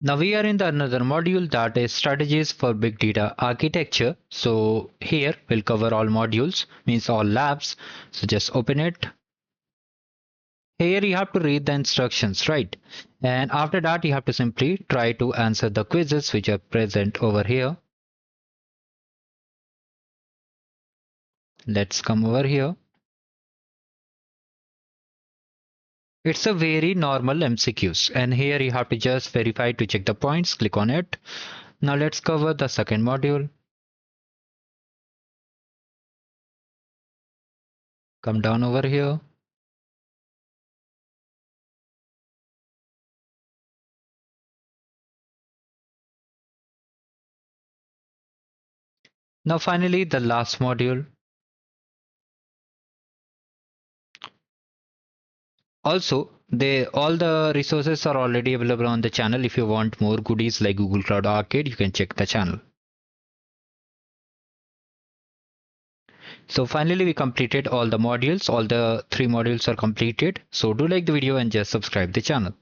Now we are in the another module, that is strategies for big data architecture. So here we'll cover all modules, means all labs. So just open it. Here you have to read the instructions, right? And after that you have to simply try to answer the quizzes which are present over here. Let's come over here. It's a very normal MCQs, and here you have to just verify to check the points. Click on it. Now let's cover the second module. Come down over here. Now finally the last module. Also, all the resources are already available on the channel. If you want more goodies like Google Cloud Arcade, you can check the channel. So finally we completed all the modules. All the 3 modules are completed. So do like the video and just subscribe the channel.